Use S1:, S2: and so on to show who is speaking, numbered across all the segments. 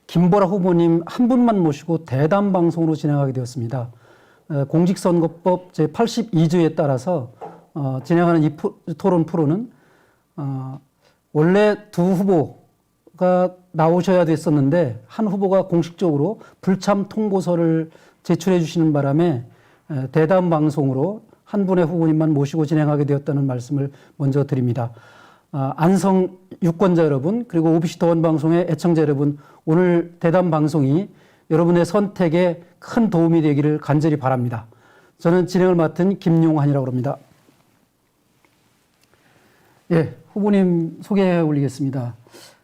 S1: 김보라 후보님 한 분만 모시고 대담 방송으로 진행하게 되었습니다. 공직선거법 제82조에 따라서 진행하는 이 토론 프로는 원래 두 후보가 나오셔야 됐었는데 한 후보가 공식적으로 불참 통보서를 제출해 주시는 바람에 대담 방송으로 한 분의 후보님만 모시고 진행하게 되었다는 말씀을 먼저 드립니다. 안성 유권자 여러분, 그리고 OBC 더원 방송의 애청자 여러분, 오늘 대담 방송이 여러분의 선택에 큰 도움이 되기를 간절히 바랍니다. 저는 진행을 맡은 김용환이라고 합니다. 예, 후보님 소개해 올리겠습니다.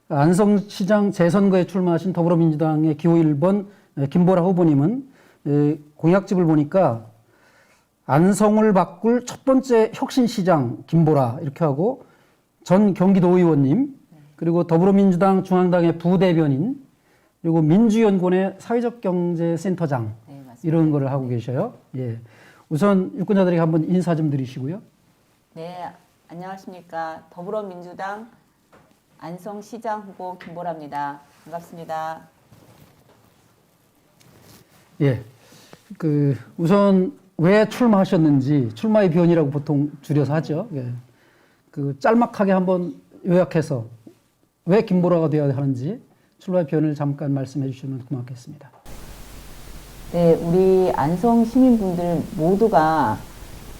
S1: 안성시장 재선거에 출마하신 더불어민주당의 기호 1번 김보라 후보님은 공약집을 보니까 안성을 바꿀 첫 번째 혁신시장 김보라 이렇게 하고 전 경기도의원님, 그리고 더불어민주당 중앙당의 부대변인, 그리고 민주연구원의 사회적경제센터장, 네, 이런 거를 하고 계셔요. 예. 우선 유권자들에게 한번 인사 좀 드리시고요.
S2: 네, 안녕하십니까. 더불어민주당 안성시장 후보 김보라입니다. 반갑습니다.
S1: 예. 우선 왜 출마하셨는지, 출마의 변이라고 보통 줄여서 하죠. 예. 짤막하게 한번 요약해서 왜 김보라가 되어야 하는지 출마의 변을 잠깐 말씀해 주시면 고맙겠습니다.
S2: 네, 우리 안성 시민분들 모두가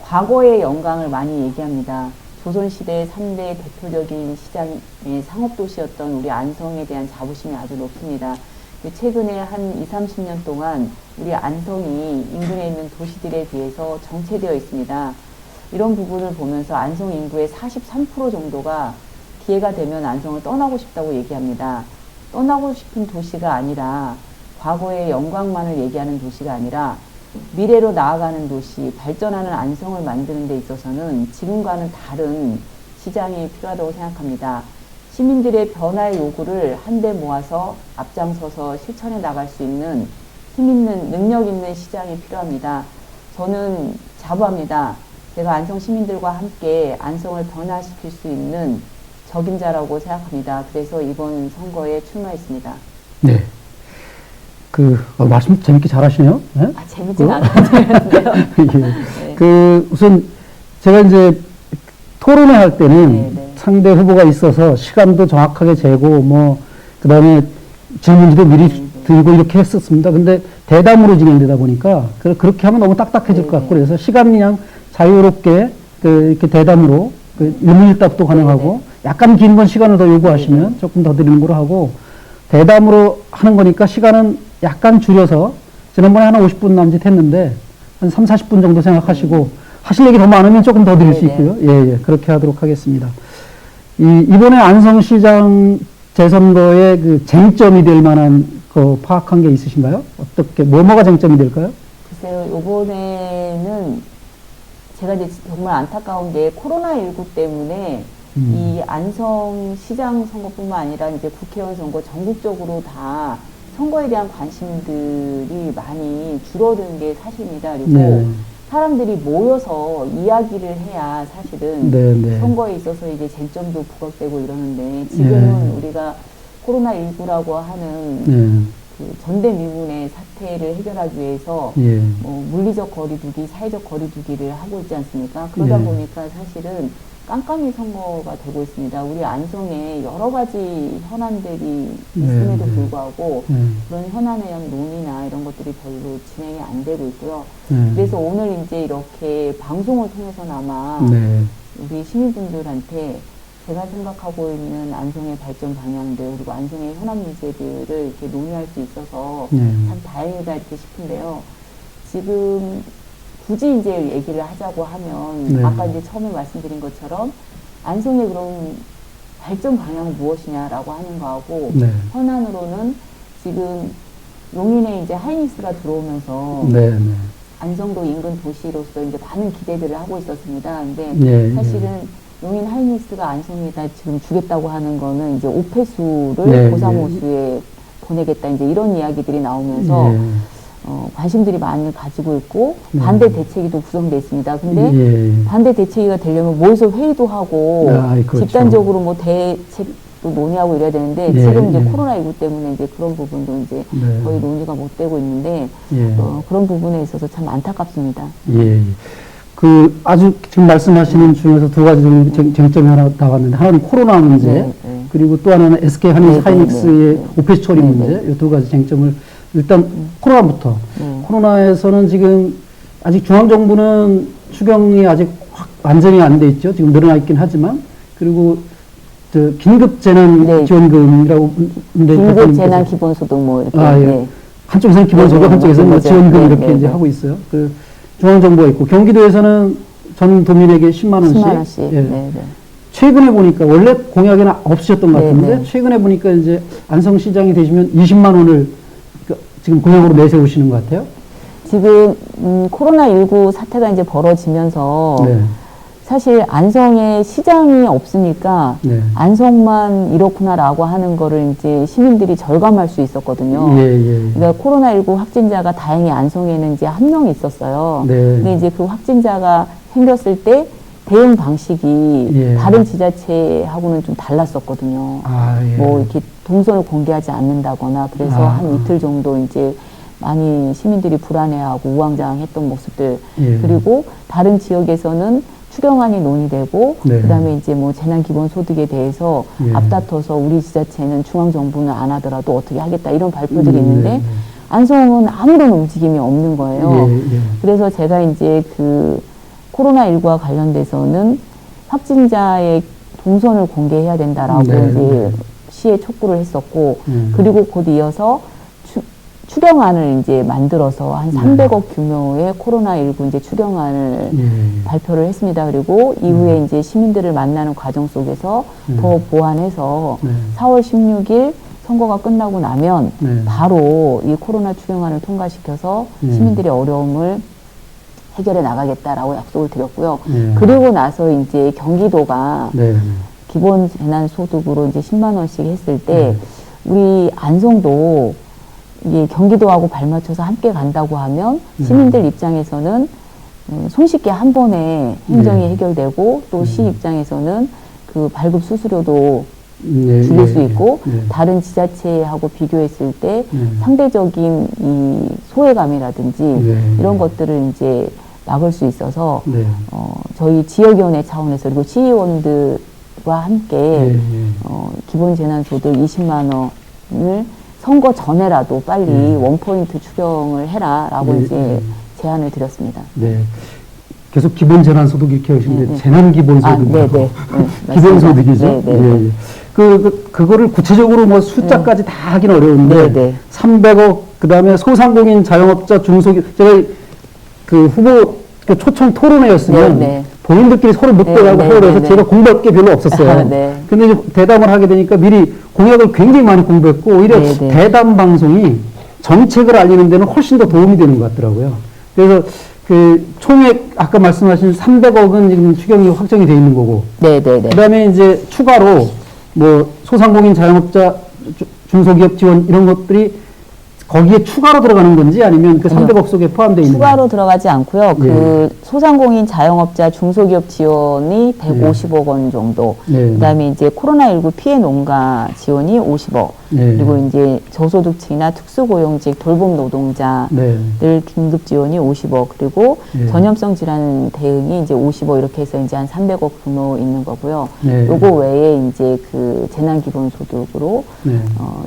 S2: 과거의 영광을 많이 얘기합니다. 조선시대 3대 대표적인 시장의 상업도시였던 우리 안성에 대한 자부심이 아주 높습니다. 최근에 한 20, 30년 동안 우리 안성이 인근에 있는 도시들에 비해서 정체되어 있습니다. 이런 부분을 보면서 안성 인구의 43% 정도가 기회가 되면 안성을 떠나고 싶다고 얘기합니다. 떠나고 싶은 도시가 아니라 과거의 영광만을 얘기하는 도시가 아니라 미래로 나아가는 도시, 발전하는 안성을 만드는 데 있어서는 지금과는 다른 시장이 필요하다고 생각합니다. 시민들의 변화의 요구를 한데 모아서 앞장서서 실천해 나갈 수 있는 힘있는, 능력 있는 시장이 필요합니다. 저는 자부합니다. 제가 안성 시민들과 함께 안성을 변화시킬 수 있는 적임자라고 생각합니다. 그래서 이번 선거에 출마했습니다.
S1: 네. 말씀 재밌게 잘하시네요. 네?
S2: 재밌진 않은데요.
S1: 예. 네. 우선 제가 이제 토론회 할 때는 상대 후보가 있어서 시간도 정확하게 재고, 그 다음에 질문지도 미리 들고 이렇게 했었습니다. 근데 대담으로 진행되다 보니까 그렇게 하면 너무 딱딱해질 것 같고, 그래서 시간 그냥 자유롭게 이렇게 대담으로 일문일답도 가능하고, 약간 긴 건 시간을 더 요구하시면 조금 더 드리는 걸로 하고, 대담으로 하는 거니까 시간은 약간 줄여서 지난번에 한 50분 남짓 했는데 한 3, 40분 정도 생각하시고 하실 얘기 더 많으면 조금 더 드릴 수 있고요. 예, 그렇게 하도록 하겠습니다. 이번에 안성시장 재선거의 쟁점이 될 만한 파악한 게 있으신가요? 어떻게 뭐가 쟁점이 될까요?
S2: 글쎄요, 이번에는 제가 이제 정말 안타까운 게 코로나19 때문에 이 안성시장 선거뿐만 아니라 이제 국회의원 선거 전국적으로 다 선거에 대한 관심들이 많이 줄어든 게 사실입니다. 그리고 사람들이 모여서 이야기를 해야 사실은 선거에 있어서 이제 쟁점도 부각되고 이러는데 지금은 우리가 코로나19라고 하는 전대미문의 사태를 해결하기 위해서 물리적 거리두기, 사회적 거리두기를 하고 있지 않습니까? 그러다 보니까 사실은 깜깜이 선거가 되고 있습니다. 우리 안성에 여러 가지 현안들이 있음에도 불구하고 그런 현안에 대한 논의나 이런 것들이 별로 진행이 안 되고 있고요. 그래서 오늘 이제 이렇게 방송을 통해서나마 우리 시민분들한테 제가 생각하고 있는 안성의 발전 방향들, 그리고 안성의 현안 문제들을 이렇게 논의할 수 있어서 참 다행이다 이렇게 싶은데요. 지금 굳이 이제 얘기를 하자고 하면 아까 이제 처음에 말씀드린 것처럼 안성의 그런 발전 방향은 무엇이냐라고 하는 거하고 현안으로는 지금 용인에 이제 하이닉스가 들어오면서 안성도 인근 도시로서 이제 많은 기대들을 하고 있었습니다. 근데 사실은 용인 하이닉스가 안성에다 지금 주겠다고 하는 거는 이제 오폐수를 고사모수에 보내겠다 이제 이런 이야기들이 나오면서 관심들이 많이 가지고 있고 반대 대책위도 구성되어 있습니다. 근데 반대 대책위가 되려면 모여서 회의도 하고
S1: 그렇죠.
S2: 집단적으로 뭐 대책 또 논의하고 이래야 되는데
S1: 예,
S2: 지금 이제
S1: 예.
S2: 코로나19 때문에 이제 그런 부분도 이제
S1: 네.
S2: 거의 논의가 못 되고 있는데
S1: 예.
S2: 그런 부분에 있어서 참 안타깝습니다.
S1: 예. 그 아주 지금 말씀하시는 중에서 두 가지 좀 쟁점이 하나 나왔는데 하나는 코로나 문제
S2: 네, 네.
S1: 그리고 또 하나는 SK 하이닉스의
S2: 네.
S1: 오페스 처리
S2: 네,
S1: 문제 이 두 가지 쟁점을 일단 코로나부터 코로나에서는 지금 아직 중앙정부는 추경이 아직 완전히 안 돼 있죠. 지금 늘어나 있긴 하지만 그리고 저 긴급 재난
S2: 네.
S1: 지원금이라고
S2: 긴급 재난 기본소득 뭐 이렇게
S1: 예.
S2: 네.
S1: 한쪽에서는 기본소득,
S2: 네, 네,
S1: 한쪽에서는 뭐
S2: 맞아요.
S1: 지원금
S2: 네,
S1: 이렇게
S2: 네,
S1: 이제
S2: 네.
S1: 하고 있어요. 그 중앙정부가 있고 경기도에서는 전 도민에게 10만 원씩.
S2: 10만 원씩.
S1: 예.
S2: 네, 네.
S1: 최근에 보니까 원래 공약에는 없으셨던 것
S2: 네,
S1: 같은데
S2: 네.
S1: 최근에 보니까 이제 안성시장이 되시면 20만 원을 지금 공약으로 내세우시는 것 같아요.
S2: 지금 코로나19 사태가 이제 벌어지면서
S1: 네.
S2: 사실 안성에 시장이 없으니까
S1: 네.
S2: 안성만 이렇구나라고 하는 거를 이제 시민들이 절감할 수 있었거든요.
S1: 예.
S2: 그러니까 코로나19 확진자가 다행히 안성에는 이제 한 명 있었어요.
S1: 네.
S2: 근데 이제 그 확진자가 생겼을 때 대응 방식이
S1: 예.
S2: 다른 지자체하고는 좀 달랐었거든요.
S1: 아, 예.
S2: 뭐 이렇게 동선을 공개하지 않는다거나 그래서
S1: 아,
S2: 한 이틀 정도 이제 많이 시민들이 불안해하고 우왕좌왕했던 모습들
S1: 예.
S2: 그리고 다른 지역에서는 추경안이 논의되고
S1: 네.
S2: 그다음에 이제 뭐 재난 기본 소득에 대해서
S1: 예.
S2: 앞다퉈서 우리 지자체는 중앙 정부는 안 하더라도 어떻게 하겠다 이런 발표들이 있는데
S1: 네.
S2: 안성은 아무런 움직임이 없는 거예요.
S1: 예.
S2: 그래서 제가 이제 그 코로나19와 관련돼서는 확진자의 동선을 공개해야 된다라고
S1: 네.
S2: 이제 시에 촉구를 했었고 그리고 곧 이어서 추경안을 이제 만들어서 한 300억 규모의 코로나19 이제 추경안을 발표를 했습니다. 그리고 이후에 이제 시민들을 만나는 과정 속에서 더 보완해서 4월 16일 선거가 끝나고 나면 바로 이 코로나 추경안을 통과시켜서 시민들의 어려움을 해결해 나가겠다라고 약속을 드렸고요. 그리고 나서 이제 경기도가 기본 재난소득으로 이제 10만 원씩 했을 때 우리 안성도 이게 경기도하고 발맞춰서 함께 간다고 하면 시민들 입장에서는 손쉽게 한 번에 행정이 해결되고 또 시 입장에서는 그 발급 수수료도 줄일 수 있고 다른 지자체하고 비교했을 때 상대적인 이 소외감이라든지 이런 것들을 이제 막을 수 있어서 저희 지역위원회 차원에서 그리고 시의원들과 함께 기본 재난소득 20만 원을 선거 전에라도 빨리 원포인트 추경을 해라라고 이제 제안을 드렸습니다.
S1: 네. 계속 기본 재난소득 이렇게 하시는데 재난기본소득. 기본소득이죠. 그거를 구체적으로 뭐 숫자까지 다 하긴 어려운데 300억 그다음에 소상공인 자영업자 중소기업 제가 그 후보 그 초청 토론회였으면 본인들끼리 서로 묻더라고 서울에서 제가 공부할 게 별로 없었어요. 근데 이제 대담을 하게 되니까 미리 공약을 굉장히 많이 공부했고 오히려 대담 방송이 정책을 알리는 데는 훨씬 더 도움이 되는 것 같더라고요. 그래서 그 총액 아까 말씀하신 300억은 지금 추경이 확정이 돼 있는 거고. 그다음에 이제 추가로 뭐 소상공인 자영업자 중소기업 지원 이런 것들이 거기에 추가로 들어가는 건지 아니면 그 300억 속에 포함되어 있는 건지?
S2: 추가로 들어가지 않고요. 그 소상공인 자영업자 중소기업 지원이 150억 원 정도. 그다음에 이제 코로나19 피해 농가 지원이 50억. 그리고 이제 저소득층이나 특수고용직 돌봄 노동자들 긴급 지원이 50억. 그리고 전염성 질환 대응이 이제 50억 이렇게 해서 이제 한 300억 규모 있는 거고요. 요거 외에 이제 그 재난 기본 소득으로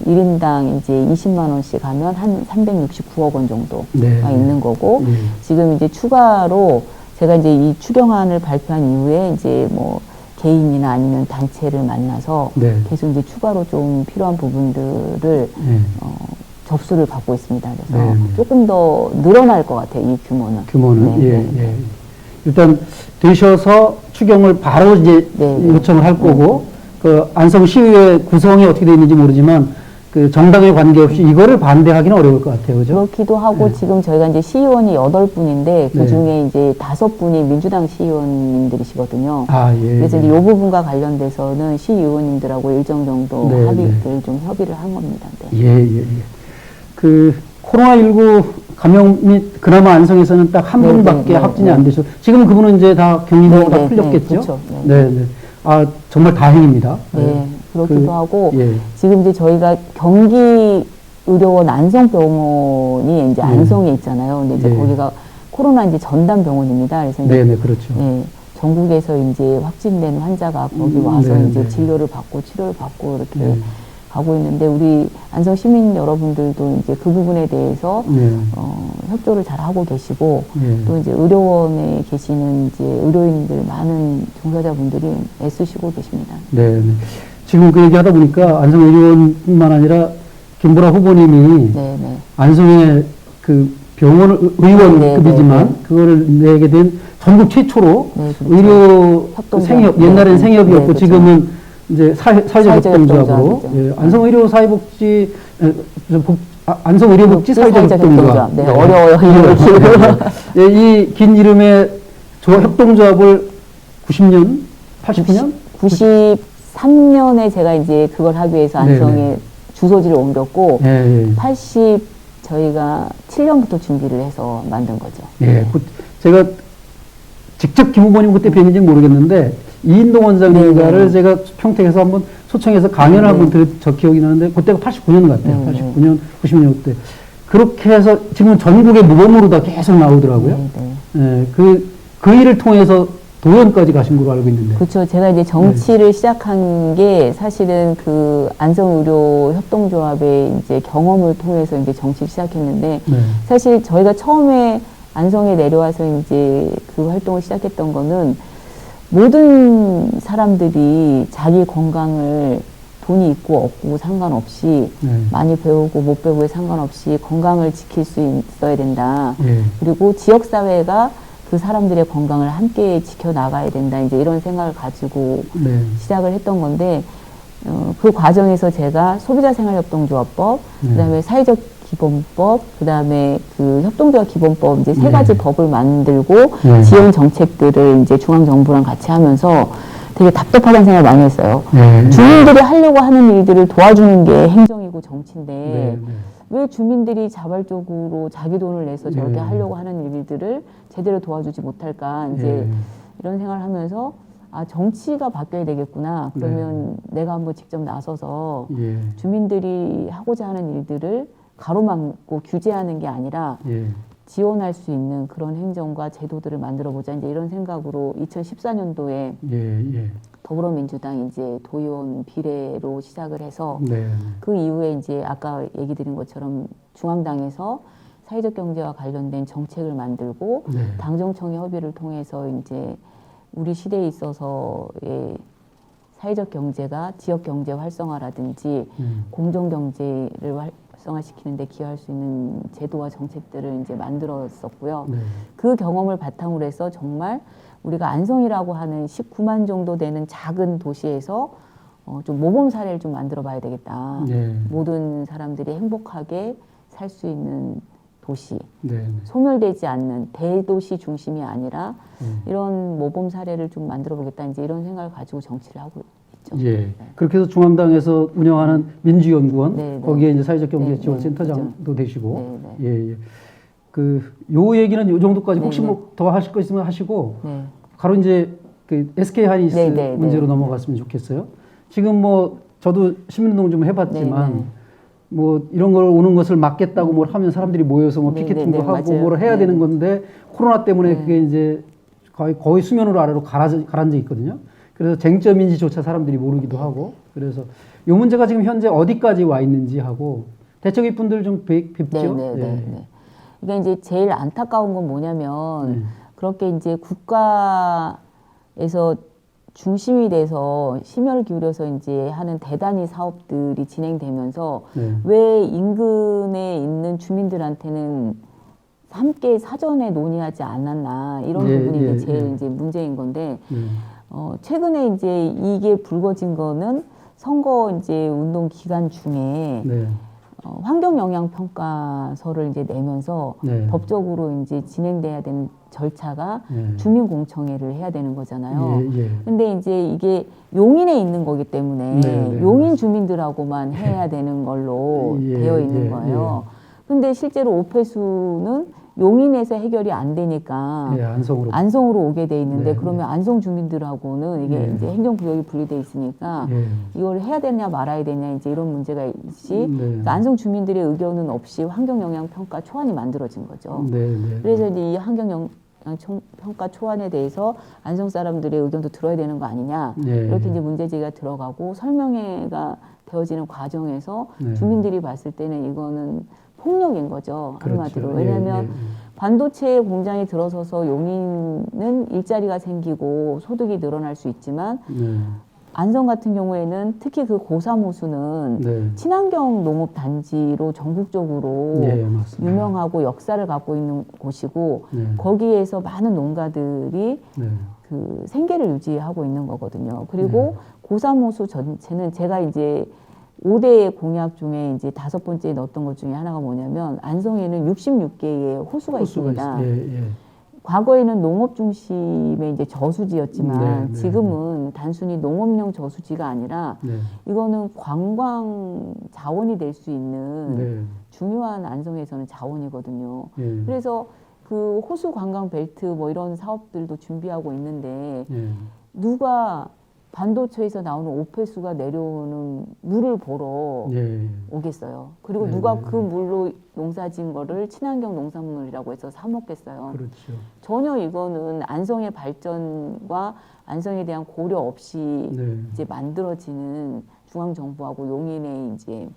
S2: 1인당 이제 20만 원씩 하면 한 369억 원 정도가 있는 거고 지금 이제 추가로 제가 이제 이 추경안을 발표한 이후에 이제 뭐 개인이나 아니면 단체를 만나서 계속 이제 추가로 좀 필요한 부분들을 접수를 받고 있습니다. 그래서 조금 더 늘어날 것 같아요. 이 규모는.
S1: 일단 되셔서 추경을 바로 이제 요청을 할 거고 그 안성시의회 구성이 어떻게 되어 있는지 모르지만 그 정당에 관계없이 이거를 반대하기는 어려울 것 같아요. 그죠?
S2: 그렇기도 하고 지금 저희가 이제 시의원이 8분인데 그 중에 이제 5분이 민주당 시의원님들이시거든요. 그래서 이제 이 부분과 관련돼서는 시의원님들하고 일정 정도 합의를 좀 협의를 한 겁니다.
S1: 그 코로나19 감염이 그나마 안성에서는 딱 한 분밖에 확진이 안 되셔. 지금 그분은 이제 다 격리가 다 풀렸겠죠?
S2: 그렇죠.
S1: 아, 정말 다행입니다.
S2: 그렇기도 하고
S1: 예.
S2: 지금 이제 저희가 경기 의료원 안성병원이 이제 안성에 있잖아요. 근데 이제
S1: 예.
S2: 거기가 코로나 이제 전담 병원입니다. 그래서 이제
S1: 네네, 그렇죠.
S2: 예, 전국에서 이제 확진된 환자가 거기 와서
S1: 네,
S2: 이제
S1: 네.
S2: 진료를 받고 치료를 받고 이렇게
S1: 네.
S2: 가고 있는데 우리 안성 시민 여러분들도 이제 그 부분에 대해서
S1: 네.
S2: 협조를 잘 하고 계시고
S1: 예.
S2: 또 이제 의료원에 계시는 이제 의료인들 많은 종사자분들이 애쓰시고 계십니다.
S1: 네. 네. 지금 그 얘기하다 보니까 안성의료원뿐만 아니라 김보라 후보님이
S2: 네, 네.
S1: 안성의 그 병원 의원급이지만
S2: 네, 네.
S1: 그거를 내게 된 전국 최초로
S2: 네, 그렇죠.
S1: 의료
S2: 협동조합.
S1: 생협,
S2: 네,
S1: 옛날엔
S2: 네.
S1: 생협이었고
S2: 네, 그렇죠.
S1: 지금은 이제 사회적
S2: 사회적
S1: 협동조합으로
S2: 협동조합이죠.
S1: 예, 안성의료사회복지 안성의료복지 사회적 협동조합.
S2: 네, 어려워요. 이름을
S1: 예, 이 긴 이름의 협동조합을 90년, 89년?
S2: 93년에 제가 이제 그걸 하기 위해서 안성에
S1: 네네.
S2: 주소지를 옮겼고
S1: 예, 예.
S2: 저희가 7년부터 준비를 해서 만든 거죠.
S1: 예, 제가 직접 김 후보님 그때 뵀는지는 모르겠는데 이인동 원장님과를
S2: 네네.
S1: 제가 평택에서 한번 초청해서 강연을
S2: 네.
S1: 한번 저 기억이 나는데 그때가 89년 같아요.
S2: 네네.
S1: 89년, 90년 때. 그렇게 해서 지금은 전국의 모범으로 다 계속 나오더라고요.
S2: 네네.
S1: 예, 그 일을 통해서 도연까지 가신 걸로 알고 있는데.
S2: 그렇죠. 제가 이제 정치를 시작한 게 사실은 그 안성의료 협동조합의 이제 경험을 통해서 이제 정치를 시작했는데
S1: 네.
S2: 사실 저희가 처음에 안성에 내려와서 이제 그 활동을 시작했던 거는 모든 사람들이 자기 건강을 돈이 있고 없고 상관없이
S1: 네.
S2: 많이 배우고 못 배우고에 상관없이 건강을 지킬 수 있어야 된다.
S1: 예.
S2: 그리고 지역사회가 그 사람들의 건강을 함께 지켜나가야 된다. 이제 이런 생각을 가지고
S1: 네.
S2: 시작을 했던 건데, 그 과정에서 제가 소비자생활협동조합법,
S1: 네.
S2: 그 다음에 사회적 기본법, 그 다음에 그 협동조합 기본법, 이제 세
S1: 네.
S2: 가지 법을 만들고
S1: 네.
S2: 지원 정책들을 이제 중앙정부랑 같이 하면서 되게 답답하다는 생각을 많이 했어요.
S1: 네.
S2: 주민들이 하려고 하는 일들을 도와주는 게 행정이고 정치인데,
S1: 네.
S2: 왜 주민들이 자발적으로 자기 돈을 내서 저렇게
S1: 네.
S2: 하려고 하는 일들을 제대로 도와주지 못할까, 이제
S1: 네.
S2: 이런 생각을 하면서, 아, 정치가 바뀌어야 되겠구나. 그러면 내가 한번 직접 나서서
S1: 예.
S2: 주민들이 하고자 하는 일들을 가로막고 규제하는 게 아니라
S1: 예.
S2: 지원할 수 있는 그런 행정과 제도들을 만들어 보자. 이제 이런 생각으로 2014년도에
S1: 예. 예.
S2: 더불어민주당 이제 도의원 비례로 시작을 해서
S1: 네.
S2: 그 이후에 이제 아까 얘기 드린 것처럼 중앙당에서 사회적 경제와 관련된 정책을 만들고
S1: 네.
S2: 당정청의 협의를 통해서 이제 우리 시대에 있어서의 사회적 경제가 지역 경제 활성화라든지 공정 경제를 활성화시키는 데 기여할 수 있는 제도와 정책들을 이제 만들었었고요.
S1: 네.
S2: 그 경험을 바탕으로 해서 정말 우리가 안성이라고 하는 19만 정도 되는 작은 도시에서 좀 모범 사례를 좀 만들어 봐야 되겠다.
S1: 네.
S2: 모든 사람들이 행복하게 살 수 있는 도시,
S1: 네.
S2: 소멸되지 않는 대도시 중심이 아니라 이런 모범 사례를 좀 만들어 보겠다. 이제 이런 생각을 가지고 정치를 하고 있죠.
S1: 예.
S2: 네.
S1: 그렇게 해서 중앙당에서 운영하는 민주연구원,
S2: 네, 네.
S1: 거기에 이제 사회적
S2: 네,
S1: 경제지원센터장도 되시고,
S2: 네, 네.
S1: 예, 예. 요 얘기는 요 정도까지
S2: 네,
S1: 혹시
S2: 네.
S1: 뭐 더 하실 거 있으면 하시고,
S2: 네.
S1: 바로 이제 그 SK 하이닉스
S2: 네, 네,
S1: 문제로
S2: 네.
S1: 넘어갔으면 좋겠어요. 지금 뭐 저도 시민운동 좀 해봤지만,
S2: 네, 네.
S1: 뭐 이런 걸 오는 것을 막겠다고 뭘 하면 사람들이 모여서 뭐
S2: 네,
S1: 피켓팅도
S2: 네, 네,
S1: 하고
S2: 맞아요.
S1: 뭘 해야
S2: 네,
S1: 되는
S2: 네.
S1: 건데 코로나 때문에
S2: 네.
S1: 그게 이제 거의 수면으로 아래로 가라앉아 있거든요. 그래서 쟁점인지조차 사람들이 모르기도 하고 그래서 이 문제가 지금 현재 어디까지 와 있는지 하고 대책위 분들 좀 뵙죠.
S2: 네, 네, 네, 네. 그러니까 이제 제일 안타까운 건 뭐냐면 그렇게 이제 국가에서 중심이 돼서 심혈을 기울여서 이제 하는 대단히 사업들이 진행되면서
S1: 네.
S2: 왜 인근에 있는 주민들한테는 함께 사전에 논의하지 않았나 이런
S1: 예,
S2: 부분이
S1: 예,
S2: 이제 제일
S1: 예.
S2: 이제 문제인 건데
S1: 네.
S2: 최근에 이제 이게 불거진 거는 선거 이제 운동 기간 중에
S1: 네.
S2: 환경영향평가서를 이제 내면서
S1: 네.
S2: 법적으로 이제 진행돼야 되는 절차가
S1: 네.
S2: 주민공청회를 해야 되는 거잖아요.
S1: 예, 예.
S2: 근데 이제 이게 용인에 있는 거기 때문에
S1: 네, 네,
S2: 용인 주민들하고만 해야 되는 걸로
S1: 예,
S2: 되어 있는
S1: 예,
S2: 거예요. 근데 실제로 오폐수는 용인에서 해결이 안 되니까
S1: 예, 안성으로.
S2: 안성으로 오게 돼 있는데
S1: 네,
S2: 그러면 안성 주민들하고는 이게
S1: 네.
S2: 이제 행정구역이 분리돼 있으니까
S1: 예.
S2: 이걸 해야 되냐 말아야 되냐 이제 이런 문제가 있지.
S1: 네.
S2: 그러니까 안성 주민들의 의견은 없이 환경영향평가 초안이 만들어진 거죠.
S1: 네, 네.
S2: 그래서 이제 이 환경영향평가 초안에 대해서 안성 사람들의 의견도 들어야 되는 거 아니냐
S1: 예.
S2: 이렇게 이제 문제제기가 들어가고 설명회가 되어지는 과정에서
S1: 네.
S2: 주민들이 봤을 때는 이거는 폭력인 거죠. 한마디로.
S1: 그렇죠.
S2: 왜냐하면
S1: 예, 예.
S2: 반도체 공장이 들어서서 용인은 일자리가 생기고 소득이 늘어날 수 있지만
S1: 네.
S2: 안성 같은 경우에는 특히 그 고사무수는
S1: 네.
S2: 친환경 농업 단지로 전국적으로
S1: 예, 맞습니다.
S2: 유명하고 역사를 갖고 있는 곳이고
S1: 네.
S2: 거기에서 많은 농가들이
S1: 네.
S2: 그 생계를 유지하고 있는 거거든요. 그리고 고사무수 전체는 제가 이제 5대 공약 중에 이제 5번째에 넣었던 것 중에 하나가 뭐냐면 안성에는 66개의 호수가 있습니다.
S1: 예, 예.
S2: 과거에는 농업 중심의 이제 저수지였지만
S1: 네, 네,
S2: 지금은 단순히 농업용 저수지가 아니라
S1: 네.
S2: 이거는 관광 자원이 될 수 있는
S1: 네.
S2: 중요한 안성에서는 자원이거든요.
S1: 예.
S2: 그래서 그 호수 관광 벨트 뭐 이런 사업들도 준비하고 있는데
S1: 예.
S2: 누가 반도체에서 나오는 오폐수가 내려오는 물을 보러
S1: 예.
S2: 오겠어요. 그리고
S1: 네,
S2: 누가
S1: 네,
S2: 그 물로 농사진 거를 친환경 농산물이라고 해서 사 먹겠어요.
S1: 그렇죠.
S2: 전혀 이거는 안성의 발전과 안성에 대한 고려 없이
S1: 네.
S2: 이제 만들어지는 중앙정부하고 용인의 이제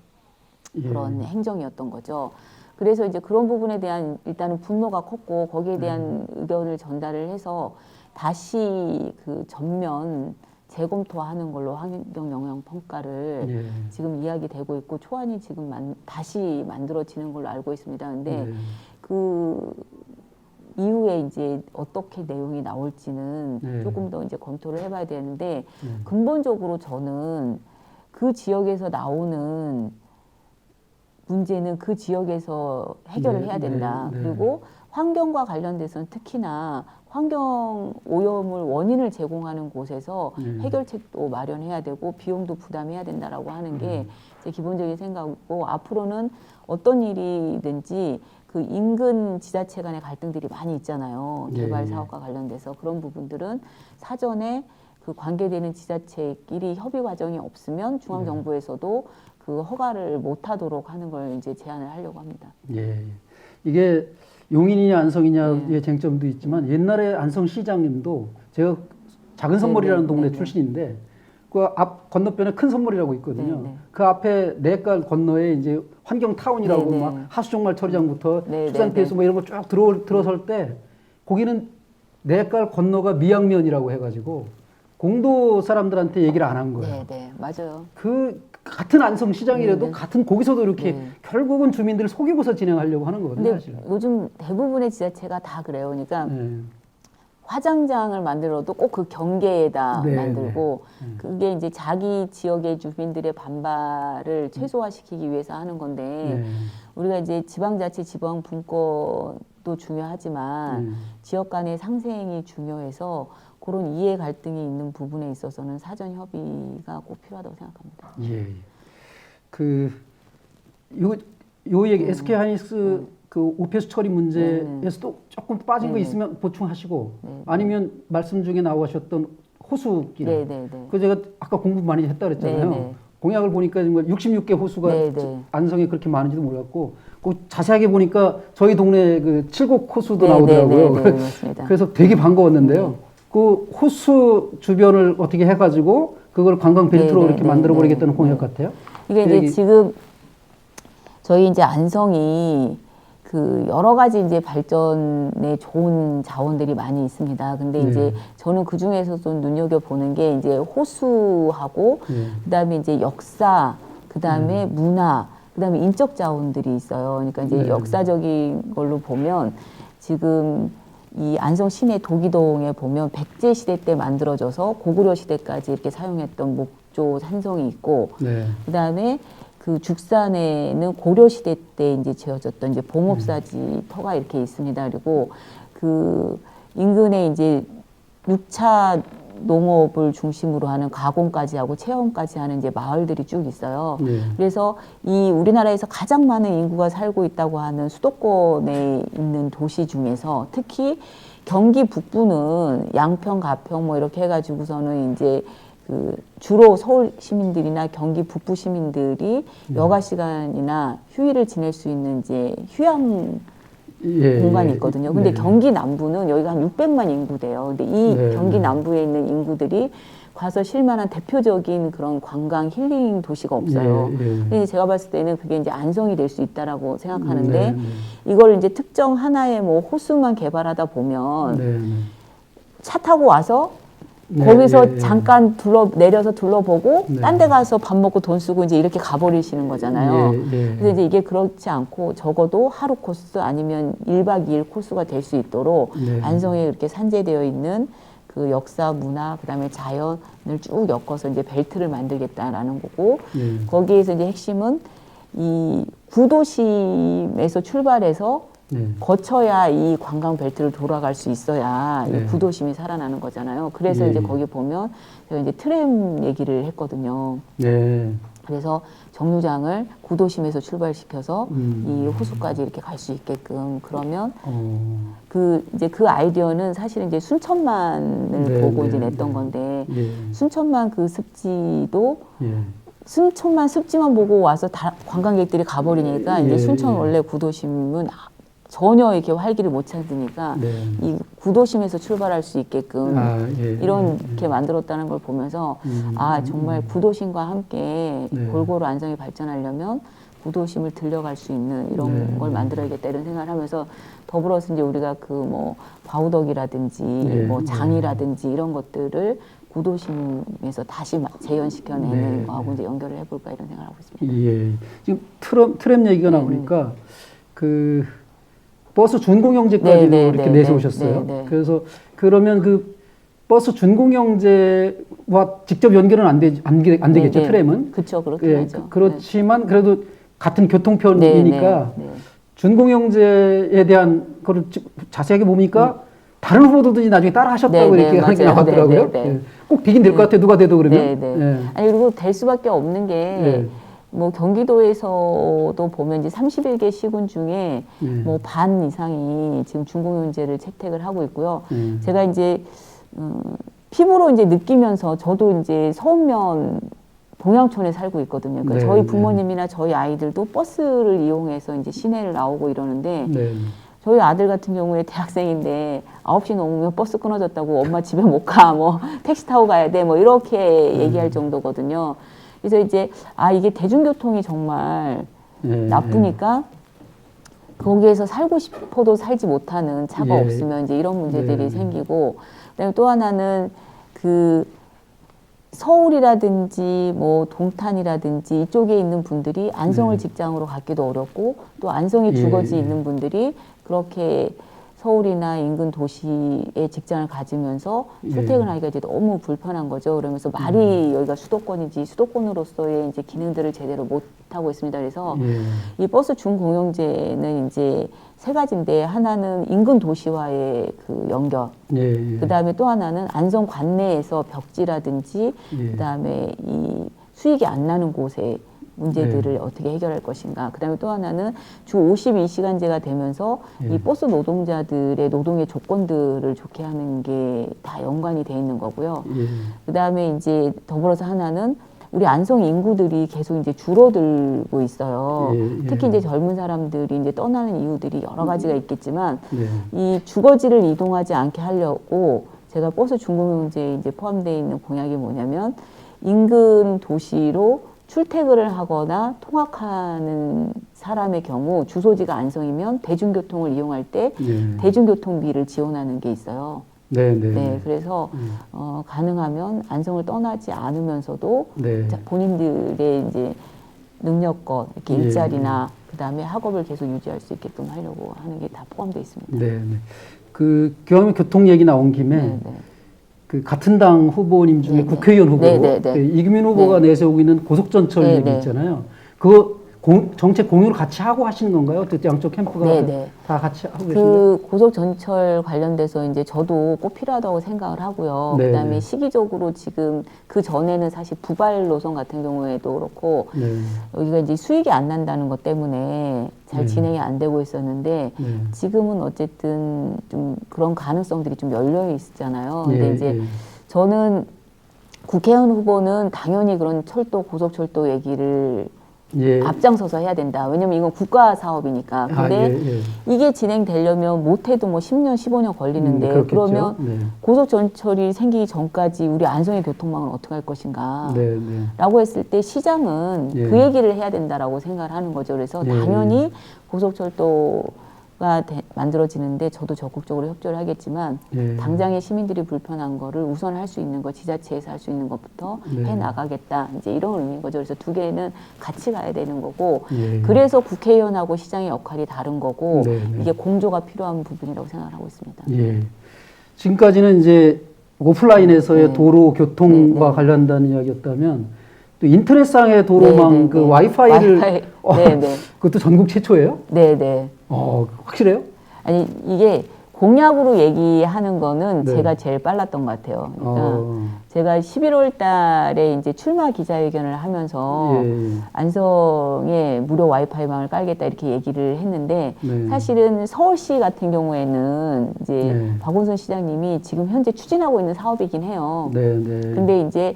S1: 예.
S2: 그런 행정이었던 거죠. 그래서 이제 그런 부분에 대한 일단은 분노가 컸고 거기에 대한 의견을 전달을 해서 다시 그 전면 재검토하는 걸로 환경 영향 평가를
S1: 예.
S2: 지금 이야기되고 있고 초안이 지금 다시 만들어지는 걸로 알고 있습니다. 근데
S1: 네.
S2: 그 이후에 이제 어떻게 내용이 나올지는
S1: 네.
S2: 조금 더 이제 검토를 해봐야 되는데
S1: 네.
S2: 근본적으로 저는 그 지역에서 나오는 문제는 그 지역에서 해결을
S1: 네,
S2: 해야 된다.
S1: 네, 네.
S2: 그리고 환경과 관련돼서는 특히나 환경 오염을 원인을 제공하는 곳에서
S1: 네.
S2: 해결책도 마련해야 되고 비용도 부담해야 된다라고 하는 게 제 기본적인 생각이고 앞으로는 어떤 일이든지 그 인근 지자체 간의 갈등들이 많이 있잖아요.
S1: 예,
S2: 개발
S1: 예.
S2: 사업과 관련돼서 그런 부분들은 사전에 그 관계되는 지자체끼리 협의 과정이 없으면 중앙정부에서도 그 허가를 못하도록 하는 걸 이제 제안을 하려고 합니다.
S1: 예. 예. 이게 용인이냐 안성이냐의
S2: 네.
S1: 쟁점도 있지만 옛날에 안성시장님도 제가 작은 선물이라는
S2: 네,
S1: 동네
S2: 네.
S1: 출신인데 그 앞 건너편에 큰 선물이라고 있거든요.
S2: 네, 네.
S1: 그 앞에 내깔 건너에 이제 환경 타운이라고
S2: 네, 네.
S1: 막 하수종말 처리장부터
S2: 네,
S1: 수산폐수
S2: 네,
S1: 뭐 이런 거 쭉 들어설 때 거기는 내깔 건너가 미양면이라고 해가지고 공도 사람들한테 얘기를 안 한 거예요.
S2: 네, 네, 맞아요.
S1: 그 같은 안성시장이라도
S2: 네, 네.
S1: 같은 거기서도 이렇게
S2: 네.
S1: 결국은 주민들을 속이고서 진행하려고 하는 거거든요.
S2: 근데
S1: 사실은.
S2: 요즘 대부분의 지자체가 다 그래요. 그러니까
S1: 네.
S2: 화장장을 만들어도 꼭 그 경계에다
S1: 네,
S2: 만들고
S1: 네.
S2: 그게 이제 자기 지역의 주민들의 반발을 최소화시키기 위해서 하는 건데
S1: 네.
S2: 우리가 이제 지방자치, 지방분권도 중요하지만 지역 간의 상생이 중요해서 그런 이해 갈등이 있는 부분에 있어서는 사전 협의가 꼭 필요하다고 생각합니다.
S1: 예. 요 얘기 SK 하이닉스 그 오폐수 처리 문제에서도 조금 빠진 거 있으면 보충하시고
S2: 네.
S1: 아니면 말씀 중에 나오셨던 호수길.
S2: 네, 네, 네.
S1: 그 제가 아까 공부 많이 했다 그랬잖아요.
S2: 네, 네.
S1: 공약을 보니까 정말 66개 호수가
S2: 네, 네.
S1: 안성에 그렇게 많은지도 몰랐고 그 자세하게 보니까 저희 동네 그 칠곡 호수도
S2: 네,
S1: 나오더라고요.
S2: 네, 네, 네, 맞습니다.
S1: 그래서 되게 반가웠는데요. 그 호수 주변을 어떻게 해가지고 그걸 관광 벨트로
S2: 네, 네,
S1: 이렇게
S2: 네,
S1: 만들어 버리겠다는
S2: 네,
S1: 공약
S2: 네.
S1: 같아요.
S2: 이게 이제 지금 저희 이제 안성이 그 여러 가지 이제 발전에 좋은 자원들이 많이 있습니다. 근데
S1: 네.
S2: 이제 저는 그 중에서도 눈여겨 보는 게 이제 호수하고
S1: 네.
S2: 그다음에 이제 역사, 그다음에 문화, 그다음에 인적 자원들이 있어요. 그러니까 이제
S1: 네.
S2: 역사적인 걸로 보면 지금 이 안성 시내 도기동에 보면 백제 시대 때 만들어져서 고구려 시대까지 이렇게 사용했던 목조 산성이 있고
S1: 네.
S2: 그다음에 그 죽산에는 고려 시대 때 이제 지어졌던 이제 봉업사지 터가 이렇게 있습니다. 그리고 그 인근에 이제 6차 농업을 중심으로 하는 가공까지 하고 체험까지 하는 이제 마을들이 쭉 있어요. 그래서 이 우리나라에서 가장 많은 인구가 살고 있다고 하는 수도권에 있는 도시 중에서 특히 경기 북부는 양평, 가평 뭐 이렇게 해가지고서는 이제 그 주로 서울 시민들이나 경기 북부 시민들이 여가 시간이나 휴일을 지낼 수 있는 이제 휴양 공간이 있거든요. 근데 경기 남부는 여기가 한 600만 인구 돼요. 근데 이 경기 남부에 있는 인구들이 가서 쉴만한 대표적인 그런 관광 힐링 도시가 없어요. 근데 제가 봤을 때는 그게 이제 안성이 될 수 있다라고 생각하는데 이걸 이제 특정 하나의 뭐 호수만 개발하다 보면 차 타고 와서 거기서 잠깐 내려서 둘러보고 딴 데 가서 밥 먹고 돈 쓰고 이제 이렇게 가버리시는 거잖아요. 그래서 이제 이게 그렇지 않고 적어도 하루 코스 아니면 1박 2일 코스가 될 수 있도록 안성에 이렇게 산재되어 있는 그 역사, 문화, 그다음에 자연을 쭉 엮어서 이제 벨트를 만들겠다라는 거고 거기에서 이제 핵심은 이 구도심에서 출발해서 거쳐야 이 관광 벨트를 돌아갈 수 있어야 이 구도심이 살아나는 거잖아요. 그래서 이제 거기 보면 제가 이제 트램 얘기를 했거든요. 그래서 정류장을 구도심에서 출발시켜서 이 호수까지 이렇게 갈 수 있게끔 그러면 이제 그 아이디어는 사실은 이제 순천만을 보고 이제 냈던 건데 순천만 그 습지도 순천만 습지만 보고 와서 관광객들이 가버리니까 이제 순천 원래 구도심은 전혀 이렇게 활기를 못 찾으니까 이 구도심에서 출발할 수 있게끔 이렇게 만들었다는 걸 보면서 아 정말 구도심과 함께 골고루 안성이 발전하려면 구도심을 들려갈 수 있는 이런 걸 만들어야겠다 이런 생각을 하면서 더불어서 이제 우리가 그 뭐 바우덕이라든지 뭐 장이라든지 이런 것들을 구도심에서 다시 재현시켜내는 거하고 이제 연결을 해볼까 이런 생각을 하고 있습니다.
S1: 지금 트램 얘기가 나오니까 그 버스 준공영제까지도 이렇게 내세우셨어요. 그래서 그러면 그 버스 준공영제와 직접 연결은 안 되겠죠, 트램은?
S2: 그렇죠, 그렇게 하죠.
S1: 그렇지만 그래도 같은 교통편이니까 준공영제에 대한 거를 자세하게 보니까 다른 후보들이 나중에 따라 하셨다고 이렇게 하는 게 나왔더라고요. 꼭 되긴 될 것 같아요, 누가 돼도 그러면.
S2: 아니, 그리고 될 수밖에 없는 게 뭐 경기도에서도 보면 이제 31개 시군 중에 뭐 반 이상이 지금 준공영제를 채택을 하고 있고요. 제가 이제 피부로 이제 느끼면서 저도 이제 서운면 동양촌에 살고 있거든요. 그러니까 저희 부모님이나 저희 아이들도 버스를 이용해서 이제 시내를 나오고 이러는데 저희 아들 같은 경우에 대학생인데 9시 넘으면 버스 끊어졌다고 엄마 집에 못 가, 뭐 택시 타고 가야 돼, 뭐 이렇게 얘기할 정도거든요. 그래서 이제 이게 대중교통이 정말 나쁘니까 거기에서 살고 싶어도 살지 못하는 차가 없으면 이제 이런 문제들이 생기고 그다음에 또 하나는 그 서울이라든지 뭐 동탄이라든지 이쪽에 있는 분들이 안성을 직장으로 갖기도 어렵고 또 안성에 주거지 있는 분들이 그렇게 서울이나 인근 도시에 직장을 가지면서 출퇴근하기가 이제 너무 불편한 거죠. 그러면서 말이 여기가 수도권이지 수도권으로서의 이제 기능들을 제대로 못 하고 있습니다. 그래서 이 버스 준공영제는 이제 세 가지인데 하나는 인근 도시와의 그 연결, 그 다음에 또 하나는 안성 관내에서 벽지라든지 그 다음에 이 수익이 안 나는 곳에 문제들을 어떻게 해결할 것인가. 그 다음에 또 하나는 주 52시간제가 되면서 이 버스 노동자들의 노동의 조건들을 좋게 하는 게 다 연관이 돼 있는 거고요. 그 다음에 이제 더불어서 하나는 우리 안성 인구들이 계속 이제 줄어들고 있어요. 특히 이제 젊은 사람들이 이제 떠나는 이유들이 여러 가지가 있겠지만 이 주거지를 이동하지 않게 하려고 제가 버스 준공영제에 이제 포함되어 있는 공약이 뭐냐면 인근 도시로 출퇴근을 하거나 통학하는 사람의 경우 주소지가 안성이면 대중교통을 이용할 때 대중교통비를 지원하는 게 있어요. 그래서 가능하면 안성을 떠나지 않으면서도 본인들의 이제 능력껏 이렇게 일자리나 그다음에 학업을 계속 유지할 수 있게끔 하려고 하는 게 다 포함되어 있습니다.
S1: 그 교통 얘기 나온 김에 그 같은 당 후보님 중에 국회의원 후보 이규민 후보가 내세우고 있는 고속전철 얘기 있잖아요. 그거 정책 공유를 같이 하고 하시는 건가요? 어떻게 양쪽 캠프가
S2: 네네.
S1: 다 같이 하고 계신가요?
S2: 그 고속전철 관련돼서 이제 저도 꼭 필요하다고 생각을 하고요.
S1: 네,
S2: 그다음에
S1: 네.
S2: 시기적으로 지금 그 전에는 사실 부발 노선 같은 경우에도 그렇고
S1: 네.
S2: 여기가 이제 수익이 안 난다는 것 때문에 잘
S1: 네.
S2: 진행이 안 되고 있었는데
S1: 네.
S2: 지금은 어쨌든 좀 그런 가능성들이 좀 열려 있잖아요. 근데
S1: 예,
S2: 이제
S1: 예.
S2: 저는 국회의원 후보는 당연히 그런 철도, 고속철도 얘기를
S1: 예.
S2: 앞장서서 해야 된다. 왜냐면 이건 국가 사업이니까. 근데
S1: 예, 예.
S2: 이게 진행되려면 못해도 뭐 10년, 15년 걸리는데
S1: 그렇겠죠.
S2: 그러면
S1: 네.
S2: 고속전철이 생기기 전까지 우리 안성의 교통망은 어떻게 할 것인가.
S1: 네, 네.
S2: 라고 했을 때 시장은
S1: 예.
S2: 그 얘기를 해야 된다라고 생각을 하는 거죠. 그래서
S1: 예.
S2: 당연히 고속철도가 만들어지는데 저도 적극적으로 협조를 하겠지만
S1: 예.
S2: 당장의 시민들이 불편한 거를 우선 할 수 있는 거, 지자체에서 할 수 있는 것부터
S1: 네.
S2: 해 나가겠다. 이제 이런 의미인 거죠. 그래서 두 개는 같이 가야 되는 거고
S1: 예.
S2: 그래서 국회의원하고 시장의 역할이 다른 거고
S1: 네, 네.
S2: 이게 공조가 필요한 부분이라고 생각을 하고 있습니다.
S1: 예. 지금까지는 이제 오프라인에서의
S2: 네.
S1: 도로 교통과
S2: 네, 네.
S1: 관련된 이야기였다면 또 인터넷상의 도로망
S2: 네, 네,
S1: 그
S2: 네.
S1: 와이파이를
S2: 네, 네.
S1: 그것도 전국 최초예요?
S2: 네, 네.
S1: 확실해요?
S2: 아니 이게 공약으로 얘기하는 거는
S1: 네.
S2: 제가 제일 빨랐던 것 같아요. 그러니까
S1: 어.
S2: 제가 11월 달에 이제 출마 기자회견을 하면서
S1: 예.
S2: 안성에 무료 와이파이망을 깔겠다 이렇게 얘기를 했는데
S1: 네.
S2: 사실은 서울시 같은 경우에는 이제
S1: 네.
S2: 박원순 시장님이 지금 현재 추진하고 있는 사업이긴 해요.
S1: 네, 네.
S2: 근데 이제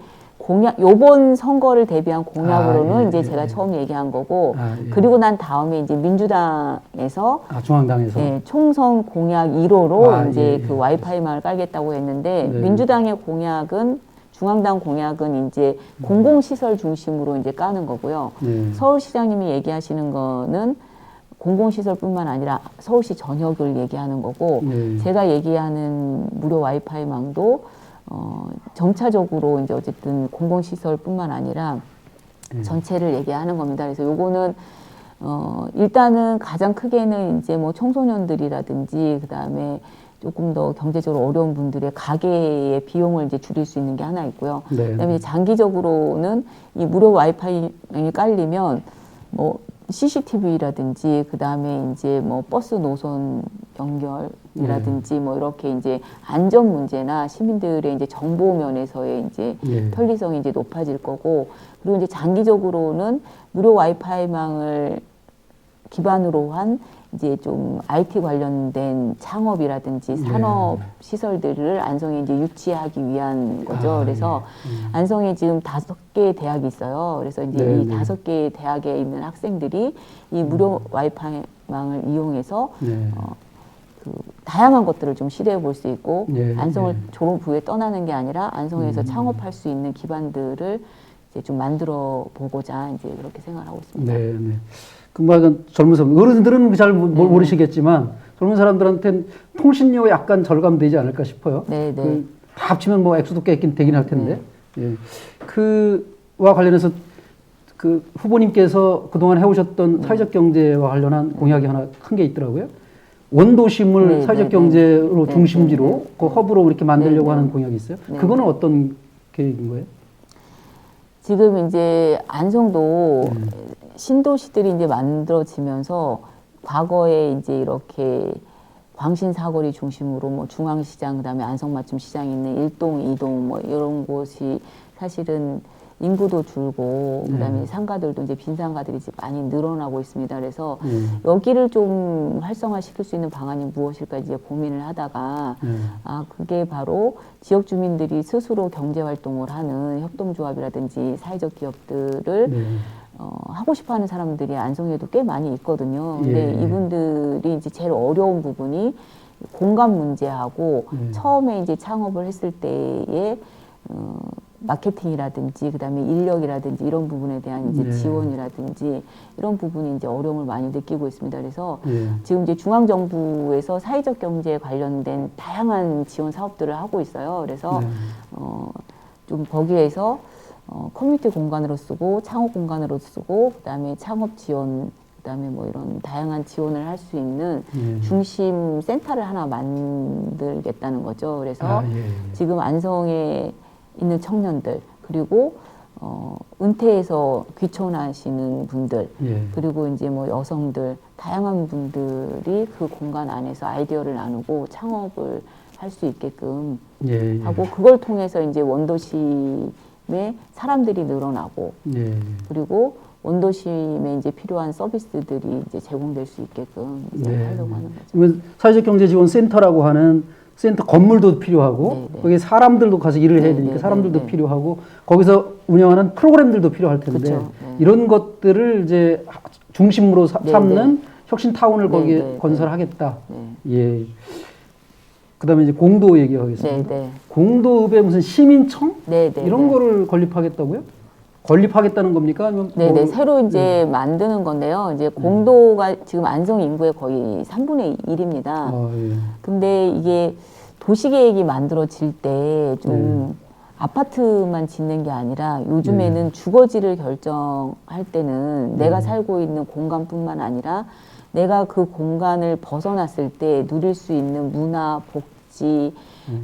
S2: 요번 선거를 대비한 공약으로는
S1: 예,
S2: 이제
S1: 예,
S2: 제가
S1: 예.
S2: 처음 얘기한 거고,
S1: 예.
S2: 그리고 난 다음에 이제 민주당에서
S1: 중앙당에서.
S2: 예, 총선 공약 1호로 이제
S1: 예,
S2: 그
S1: 예.
S2: 와이파이망을 깔겠다고 했는데,
S1: 네.
S2: 민주당의 공약은, 중앙당 공약은 이제 공공시설 중심으로 이제 까는 거고요.
S1: 네.
S2: 서울시장님이 얘기하시는 거는 공공시설뿐만 아니라 서울시 전역을 얘기하는 거고,
S1: 네.
S2: 제가 얘기하는 무료 와이파이망도 점차적으로 이제 어쨌든 공공시설뿐만 아니라 전체를 얘기하는 겁니다. 그래서 요거는 일단은 가장 크게는 이제 뭐 청소년들이라든지 그다음에 조금 더 경제적으로 어려운 분들의 가계의 비용을 이제 줄일 수 있는 게 하나 있고요.
S1: 네.
S2: 그다음에 장기적으로는 이 무료 와이파이이 깔리면 뭐 CCTV라든지 그다음에 이제 뭐 버스 노선 연결이라든지 뭐 이렇게 이제 안전 문제나 시민들의 이제 정보 면에서의 이제
S1: 예.
S2: 편리성이 이제 높아질 거고 그리고 이제 장기적으로는 무료 와이파이망을 기반으로 한 이제 좀 IT 관련된 창업이라든지 산업 시설들을 안성에 이제 유치하기 위한 거죠. 그래서 안성에 지금 5개의 대학이 있어요. 그래서 이제
S1: 네,
S2: 이
S1: 네.
S2: 5개의 대학에 있는 학생들이 이 무료 와이파이망을 이용해서
S1: 네.
S2: 그 다양한 것들을 좀 시도해 볼 수 있고
S1: 예,
S2: 안성을
S1: 예.
S2: 졸업 후에 떠나는 게 아니라 안성에서 창업할 수 있는 기반들을 이제 좀 만들어 보고자 이제 그렇게 생각하고 있습니다.
S1: 네, 네. 금방 젊은 사람, 어른들은 잘 모르시겠지만 젊은 사람들한테는 통신료 약간 절감되지 않을까 싶어요.
S2: 네, 네.
S1: 다 합치면 뭐 액수도 꽤 되긴 할 텐데. 예. 그와 관련해서 그 후보님께서 그동안 해오셨던 사회적 경제와 관련한 공약이 하나 큰 게 있더라고요. 원도심을
S2: 네,
S1: 사회적
S2: 네,
S1: 경제로
S2: 네,
S1: 중심지로
S2: 네, 네.
S1: 그 허브로 이렇게 만들려고
S2: 네, 네.
S1: 하는 공약이 있어요.
S2: 네,
S1: 그거는
S2: 네.
S1: 어떤 계획인 거예요?
S2: 지금 이제 안성도 신도시들이 이제 만들어지면서 과거에 이제 이렇게 광신 사거리 중심으로 뭐 중앙시장 그다음에 안성맞춤 시장이 있는 1동, 2동 뭐 이런 곳이 사실은 인구도 줄고 그다음에 상가들도 이제 빈상가들이 이제 많이 늘어나고 있습니다. 그래서 여기를 좀 활성화시킬 수 있는 방안이 무엇일까 이제 고민을 하다가 그게 바로 지역 주민들이 스스로 경제 활동을 하는 협동조합이라든지 사회적 기업들을 하고 싶어하는 사람들이 안성에도 꽤 많이 있거든요. 근데
S1: 예.
S2: 이분들이 이제 제일 어려운 부분이 공간 문제하고 처음에 이제 창업을 했을 때에 마케팅이라든지 그다음에 인력이라든지 이런 부분에 대한 이제 지원이라든지 이런 부분이 이제 어려움을 많이 느끼고 있습니다. 그래서 지금 이제 중앙 정부에서 사회적 경제에 관련된 다양한 지원 사업들을 하고 있어요. 그래서 좀 거기에서 커뮤니티 공간으로 쓰고 창업 공간으로 쓰고 그다음에 창업 지원 그다음에 뭐 이런 다양한 지원을 할 수 있는 중심 센터를 하나 만들겠다는 거죠. 그래서 지금 안성에 있는 청년들 그리고 은퇴해서 귀촌하시는 분들,
S1: 예.
S2: 그리고 이제 뭐 여성들, 다양한 분들이 그 공간 안에서 아이디어를 나누고 창업을 할 수 있게끔
S1: 예, 예.
S2: 하고, 그걸 통해서 이제 원도심에 사람들이 늘어나고,
S1: 예.
S2: 그리고 원도심에 이제 필요한 서비스들이 이제 제공될 수 있게끔 이제
S1: 네.
S2: 하려고 하는 거죠.
S1: 그러면 사회적 경제 지원 센터라고 하는 센터 건물도 필요하고
S2: 네, 네.
S1: 거기 사람들도 가서 일을 해야
S2: 네,
S1: 되니까
S2: 네,
S1: 사람들도
S2: 네, 네.
S1: 필요하고 거기서 운영하는 프로그램들도 필요할 텐데
S2: 그쵸, 네.
S1: 이런 것들을 이제 중심으로
S2: 네,
S1: 삼는 혁신 타운을
S2: 네,
S1: 거기에
S2: 네,
S1: 건설하겠다.
S2: 네.
S1: 예. 그다음에 이제 공도 얘기하겠습니다.
S2: 네, 네.
S1: 공도읍에 무슨 시민청
S2: 네, 네,
S1: 이런
S2: 네.
S1: 거를 건립하겠다고요? 건립하겠다는 겁니까? 아니면
S2: 네네,
S1: 뭐-
S2: 새로 이제 만드는 건데요. 이제 공도가 지금 안성 인구의 거의 3분의 1입니다.
S1: 예.
S2: 근데 이게 도시계획이 만들어질 때 좀 아파트만 짓는 게 아니라 요즘에는 주거지를 결정할 때는 내가 살고 있는 공간뿐만 아니라 내가 그 공간을 벗어났을 때 누릴 수 있는 문화, 복지,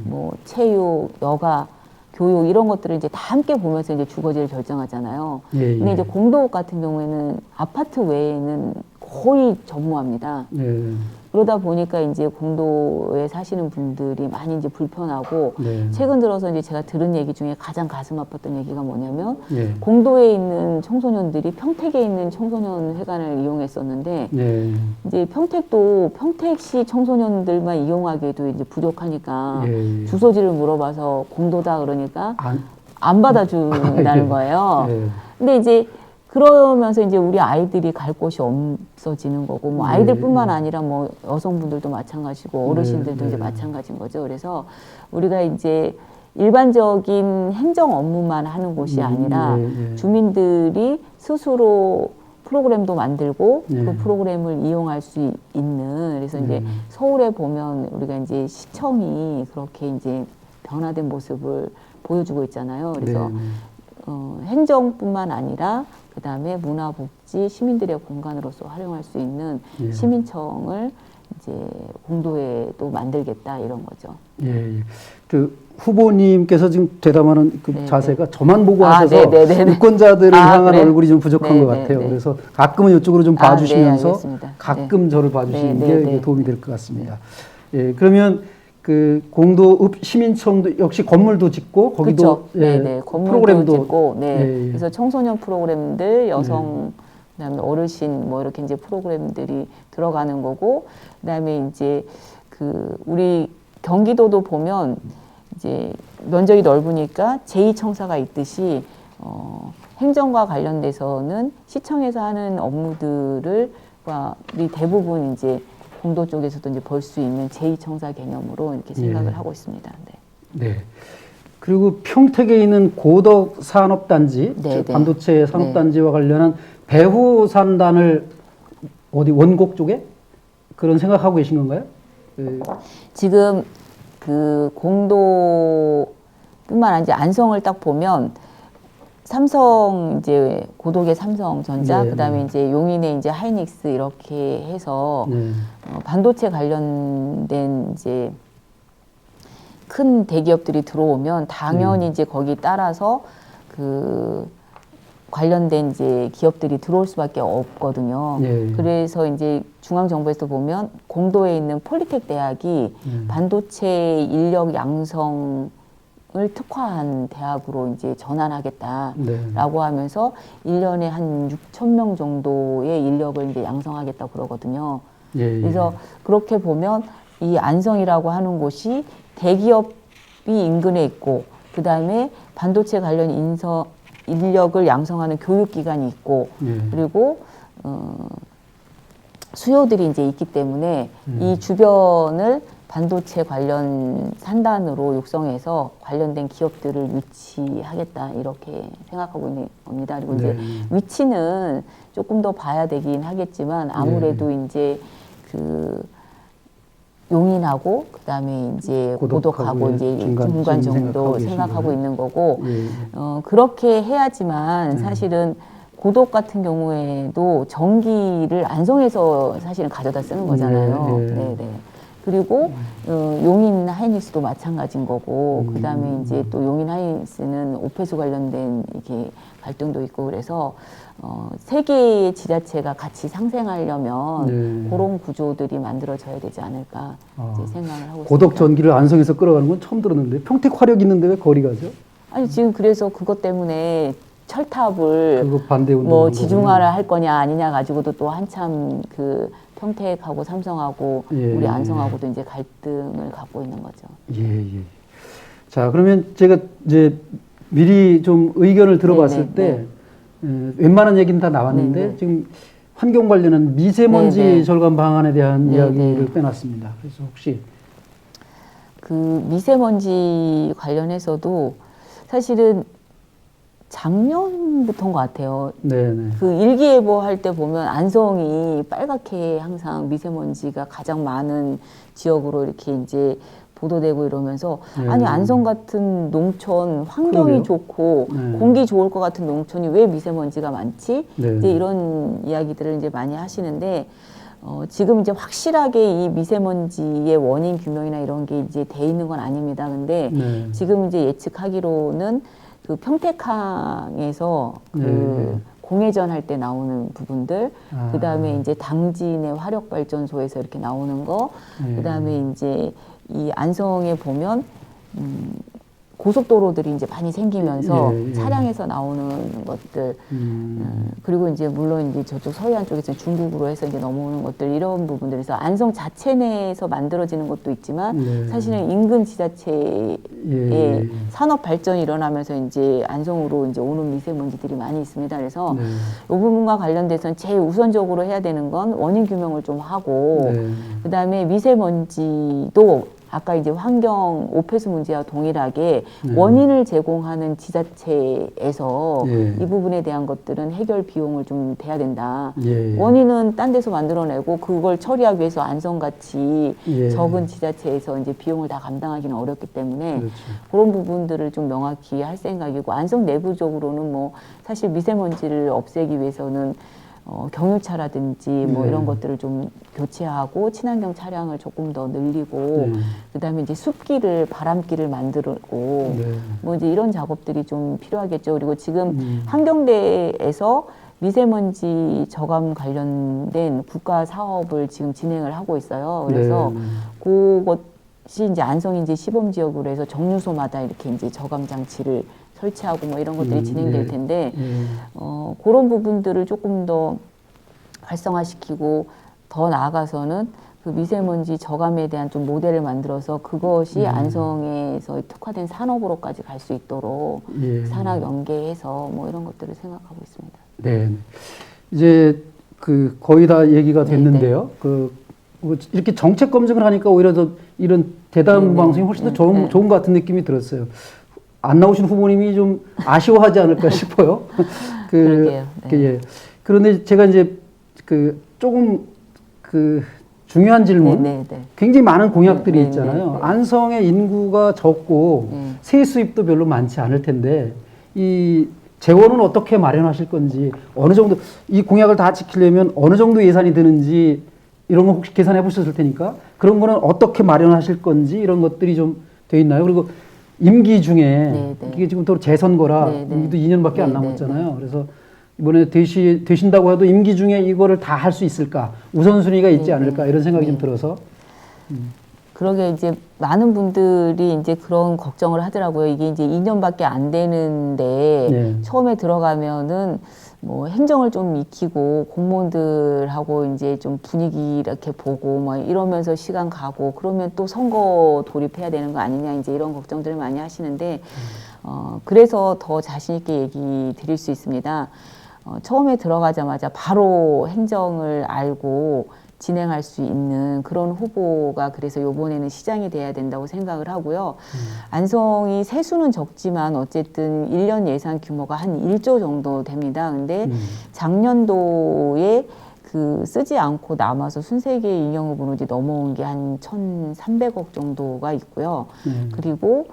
S2: 뭐 체육, 여가, 교육 이런 것들을 이제 다 함께 보면서 이제 주거지를 결정하잖아요.
S1: 예,
S2: 근데
S1: 예.
S2: 이제 공도읍 같은 경우에는 아파트 외에는 거의 전무합니다.
S1: 예.
S2: 그러다 보니까 이제 공도에 사시는 분들이 많이 이제 불편하고
S1: 네.
S2: 최근 들어서 이제 제가 들은 얘기 중에 가장 가슴 아팠던 얘기가 뭐냐면
S1: 예.
S2: 공도에 있는 청소년들이 평택에 있는 청소년 회관을 이용했었는데
S1: 예.
S2: 이제 평택도 평택시 청소년들만 이용하기에도 이제 부족하니까
S1: 예.
S2: 주소지를 물어봐서 공도다 그러니까
S1: 안,
S2: 안 받아준다는
S1: 예.
S2: 거예요.
S1: 예.
S2: 근데 이제 그러면서 이제 우리 아이들이 갈 곳이 없어지는 거고, 뭐 아이들뿐만 아니라 뭐 여성분들도 마찬가지고 어르신들도 이제 마찬가지인 거죠. 그래서 우리가 이제 일반적인 행정 업무만 하는 곳이 아니라 주민들이 스스로 프로그램도 만들고 그 프로그램을 이용할 수 있는, 그래서 이제 서울에 보면 우리가 이제 시청이 그렇게 이제 변화된 모습을 보여주고 있잖아요. 그래서 행정뿐만 아니라 그 다음에 문화복지, 시민들의 공간으로서 활용할 수 있는 시민청을 이제 공도에도 만들겠다 이런 거죠.
S1: 예. 그 후보님께서 지금 대담하는 그
S2: 네,
S1: 자세가 저만 보고
S2: 아,
S1: 하셔서
S2: 네, 네, 네.
S1: 유권자들을 향한
S2: 그래요?
S1: 얼굴이 좀 부족한
S2: 네,
S1: 것
S2: 네,
S1: 같아요.
S2: 네.
S1: 그래서 가끔은 이쪽으로 좀
S2: 아, 네,
S1: 봐주시면서
S2: 알겠습니다.
S1: 가끔 저를 봐주시는
S2: 네,
S1: 게
S2: 네,
S1: 이게
S2: 네.
S1: 도움이 될 것 같습니다. 예. 그러면 그 공도읍 시민청도 역시 건물도 짓고 거기도
S2: 그렇죠. 네네. 건물도
S1: 프로그램도
S2: 짓고, 네.
S1: 예, 예.
S2: 그래서 청소년 프로그램들, 여성, 그다음에 어르신 뭐 이렇게 이제 프로그램들이 들어가는 거고, 그다음에 이제 그 우리 경기도도 보면 이제 면적이 넓으니까 제2청사가 있듯이 행정과 관련돼서는 시청에서 하는 업무들을 우리 대부분 이제 공도 쪽에서도 이제 볼 수 있는 제2청사 개념으로 이렇게 생각을 하고 있습니다. 네.
S1: 네. 그리고 평택에 있는 고덕 산업단지,
S2: 네,
S1: 즉
S2: 네.
S1: 반도체 산업단지와 관련한 배후산단을 어디 원곡 쪽에 그런 생각하고 계신 건가요?
S2: 지금 그 공도뿐만 아니라 안성을 딱 보면 삼성 이제 고덕의 삼성전자,
S1: 네,
S2: 그다음에 이제 용인의 이제 하이닉스 이렇게 해서 반도체 관련된 이제 큰 대기업들이 들어오면 당연히 이제 거기 따라서 그 관련된 이제 기업들이 들어올 수밖에 없거든요. 그래서 이제 중앙정부에서 보면 공도에 있는 폴리텍 대학이 반도체 인력 양성을 특화한 대학으로 이제 전환하겠다라고 하면서 1년에 한 6천 명 정도의 인력을 이제 양성하겠다 그러거든요. 그래서 그렇게 보면 이 안성이라고 하는 곳이 대기업이 인근에 있고, 그 다음에 반도체 관련 인력을 양성하는 교육기관이 있고, 그리고 수요들이 이제 있기 때문에 이 주변을 반도체 관련 산단으로 육성해서 관련된 기업들을 유치하겠다 이렇게 생각하고 있는 겁니다. 그리고 이제 위치는 조금 더 봐야 되긴 하겠지만 아무래도 이제 그 용인하고 그다음에 이제 고덕하고 이제 중간 정도 생각하고 있는 거고, 그렇게 해야지만 사실은 고덕 같은 경우에도 전기를 안성에서 사실은 가져다 쓰는 거잖아요. 네네. 그리고 용인 하이닉스도 마찬가지인 거고 그다음에 이제 또 용인 하이닉스는 오페수 관련된 이렇게 갈등도 있고 그래서 세 개의 지자체가 같이 상생하려면
S1: 네.
S2: 그런 구조들이 만들어져야 되지 않을까 이제 생각을 하고
S1: 고덕
S2: 있습니다.
S1: 전기를 안성에서 끌어가는 건 처음 들었는데 평택 화력 있는데 왜 거리 가죠?
S2: 아니 지금 그래서 그것 때문에 철탑을
S1: 그거 반대 운동.
S2: 뭐 지중화를 할 거냐 아니냐 가지고도 또 한참 그 평택하고 삼성하고
S1: 예,
S2: 우리 안성하고도 이제 갈등을 갖고 있는 거죠.
S1: 예, 예. 자, 그러면 제가 이제 미리 좀 의견을 들어봤을
S2: 네,
S1: 때 웬만한 얘기는 다 나왔는데
S2: 네, 네.
S1: 지금 환경 관련한 미세먼지
S2: 네, 네.
S1: 절감 방안에 대한
S2: 네,
S1: 이야기를
S2: 네.
S1: 빼놨습니다. 그래서 혹시
S2: 그 미세먼지 관련해서도 사실은 작년부터인 것 같아요.
S1: 네네.
S2: 그 일기예보 할 때 보면 안성이 빨갛게 항상 미세먼지가 가장 많은 지역으로 이렇게 이제 보도되고 이러면서
S1: 네.
S2: 아니 안성 같은 농촌 환경이
S1: 그러게요.
S2: 좋고
S1: 네.
S2: 공기 좋을 것 같은 농촌이 왜 미세먼지가 많지?
S1: 네.
S2: 이제 이런 이야기들을 이제 많이 하시는데 지금 이제 확실하게 이 미세먼지의 원인 규명이나 이런 게 이제 돼 있는 건 아닙니다. 근데
S1: 네.
S2: 지금 이제 예측하기로는 그 평택항에서 그
S1: 네.
S2: 공회전 할 때 나오는 부분들,
S1: 아.
S2: 그 다음에 이제 당진의 화력발전소에서 이렇게 나오는 거,
S1: 네.
S2: 그 다음에 이제 이 안성에 보면 고속도로들이 이제 많이 생기면서
S1: 예, 예.
S2: 차량에서 나오는 것들, 그리고 이제 물론 이제 저쪽 서해안 쪽에서 중국으로 해서 이제 넘어오는 것들 이런 부분들에서 안성 자체 내에서 만들어지는 것도 있지만
S1: 네.
S2: 사실은 인근 지자체에
S1: 예.
S2: 산업 발전이 일어나면서 이제 안성으로 이제 오는 미세먼지들이 많이 있습니다. 그래서
S1: 네.
S2: 이 부분과 관련돼서는 제일 우선적으로 해야 되는 건 원인 규명을 좀 하고
S1: 네.
S2: 그다음에 미세먼지도 아까 이제 환경 오폐수 문제와 동일하게
S1: 네.
S2: 원인을 제공하는 지자체에서
S1: 예.
S2: 이 부분에 대한 것들은 해결 비용을 좀 대야 된다.
S1: 예.
S2: 원인은 딴 데서 만들어내고 그걸 처리하기 위해서 안성같이
S1: 예.
S2: 적은 지자체에서 이제 비용을 다 감당하기는 어렵기 때문에
S1: 그렇죠.
S2: 그런 부분들을 좀 명확히 할 생각이고 안성 내부적으로는 뭐 사실 미세먼지를 없애기 위해서는 경유차라든지 뭐
S1: 네.
S2: 이런 것들을 좀 교체하고 친환경 차량을 조금 더 늘리고
S1: 네.
S2: 그다음에 이제 숲길을 바람길을 만들고
S1: 네.
S2: 뭐 이제 이런 작업들이 좀 필요하겠죠. 그리고 지금 환경대에서 미세먼지 저감 관련된 국가 사업을 지금 진행을 하고 있어요. 그래서
S1: 네.
S2: 그것이 이제 안성이 이제 시범 지역으로 해서 정류소마다 이렇게 이제 저감 장치를 설치하고 뭐 이런 것들이 진행될 텐데 그런 부분들을 조금 더 활성화시키고 더 나아가서는 그 미세먼지 저감에 대한 좀 모델을 만들어서 그것이 안성에서 특화된 산업으로까지 갈 수 있도록
S1: 예.
S2: 산학 연계해서 뭐 이런 것들을 생각하고 있습니다.
S1: 네. 이제 그 거의 다 얘기가 됐는데요.
S2: 네.
S1: 그 뭐 이렇게 정책 검증을 하니까 오히려 더 이런 대담
S2: 네,
S1: 방송이 훨씬 더 좋은 것 같은 느낌이 들었어요. 안 나오신 후보님이 좀 아쉬워하지 않을까 싶어요.
S2: 그러게요. 네.
S1: 예. 그런데 제가 이제 그 조금 그 중요한 질문,
S2: 네.
S1: 굉장히 많은 공약들이
S2: 네,
S1: 있잖아요.
S2: 네.
S1: 안성의 인구가 적고 세 수입도 별로 많지 않을 텐데 이 재원은 어떻게 마련하실 건지 어느 정도 이 공약을 다 지키려면 어느 정도 예산이 드는지 이런 거 혹시 계산해 보셨을 테니까 그런 거는 어떻게 마련하실 건지 이런 것들이 좀 돼 있나요? 그리고 임기 중에 이게 지금 또 재선거라 임기도 2년밖에 안 남았잖아요. 그래서 이번에 되신다고 해도 임기 중에 이거를 다 할 수 있을까? 우선순위가 있지 않을까? 이런 생각이 좀 들어서.
S2: 그러게 이제 많은 분들이 이제 그런 걱정을 하더라고요. 이게 이제 2년밖에 안 되는데 처음에 들어가면은 뭐 행정을 좀 익히고 공무원들하고 이제 좀 분위기 이렇게 보고 뭐 이러면서 시간 가고 그러면 또 선거 돌입해야 되는 거 아니냐 이제 이런 걱정들을 많이 하시는데 그래서 더 자신 있게 얘기 드릴 수 있습니다. 처음에 들어가자마자 바로 행정을 알고 진행할 수 있는 그런 후보가 그래서 이번에는 시장이 돼야 된다고 생각을 하고요. 안성이 세수는 적지만 어쨌든 1년 예산 규모가 한 1조 정도 됩니다. 근데 작년도에 그 쓰지 않고 남아서 순세계 인형으로 이제 넘어온 게 한 1,300억 정도가 있고요. 그리고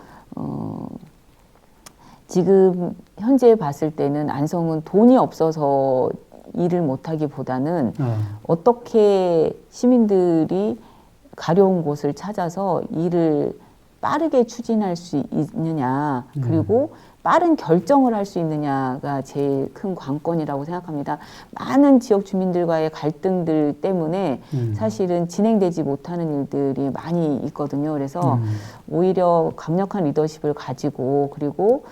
S2: 지금 현재 봤을 때는 안성은 돈이 없어서 일을 못하기보다는 어떻게 시민들이 가려운 곳을 찾아서 일을 빠르게 추진할 수 있느냐, 그리고 빠른 결정을 할 수 있느냐가 제일 큰 관건이라고 생각합니다. 많은 지역 주민들과의 갈등들 때문에 사실은 진행되지 못하는 일들이 많이 있거든요. 그래서 오히려 강력한 리더십을 가지고 그리고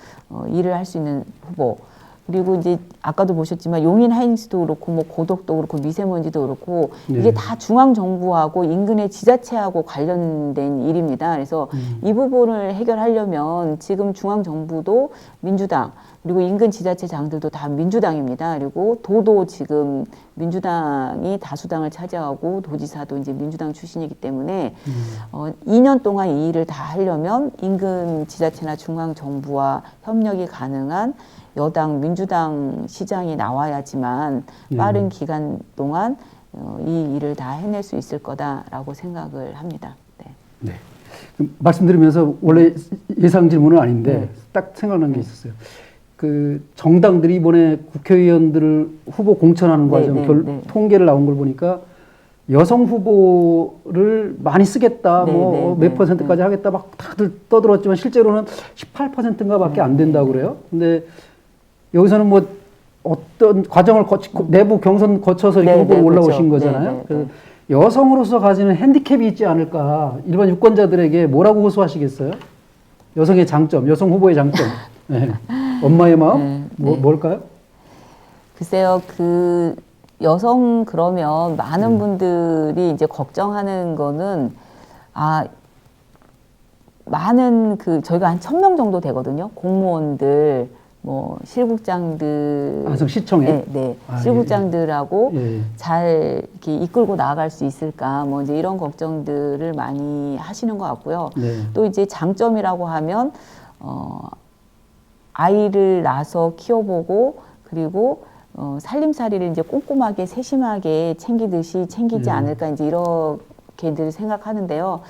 S2: 일을 할 수 있는 후보, 그리고 이제 아까도 보셨지만 용인 하이닉스도 그렇고 뭐 고덕도 그렇고 미세먼지도 그렇고 이게 다 중앙 정부하고 인근의 지자체하고 관련된 일입니다. 그래서 이 부분을 해결하려면 지금 중앙 정부도 민주당, 그리고 인근 지자체장들도 다 민주당입니다. 그리고 도도 지금 민주당이 다수당을 차지하고 도지사도 이제 민주당 출신이기 때문에 2년 동안 이 일을 다 하려면 인근 지자체나 중앙 정부와 협력이 가능한 여당 민주당 시장이 나와야지만 빠른 기간 동안 이 일을 다 해낼 수 있을 거다라고 생각을 합니다. 네.
S1: 네. 말씀드리면서 원래 예상 질문은 아닌데 딱 생각난 게 있었어요. 그 정당들이 이번에 국회의원들을 후보 공천하는 과정 통계를 나온 걸 보니까 여성 후보를 많이 쓰겠다, 몇 퍼센트까지 하겠다 막 다들 떠들었지만 실제로는 18%인가 밖에 안 된다고 그래요. 근데 여기서는 뭐 어떤 과정을 내부 경선 거쳐서 이렇게 후보로 올라오신 거잖아요. 그래서 여성으로서 가지는 핸디캡이 있지 않을까. 일반 유권자들에게 뭐라고 호소하시겠어요? 여성의 장점, 여성 후보의 장점. 네. 엄마의 마음? 뭘까요?
S2: 글쎄요, 그 여성 그러면 많은 분들이 이제 걱정하는 거는 많은 저희가 한 1,000명 정도 되거든요. 공무원들, 뭐 실국장들,
S1: 안성시청에
S2: 실국장들하고 잘 이렇게 이끌고 나아갈 수 있을까, 뭐 이제 이런 걱정들을 많이 하시는 것 같고요. 또 이제 장점이라고 하면 아이를 낳아서 키워보고 그리고 살림살이를 이제 꼼꼼하게 세심하게 챙기듯이 챙기지 않을까, 이제 이렇게들 생각하는데요.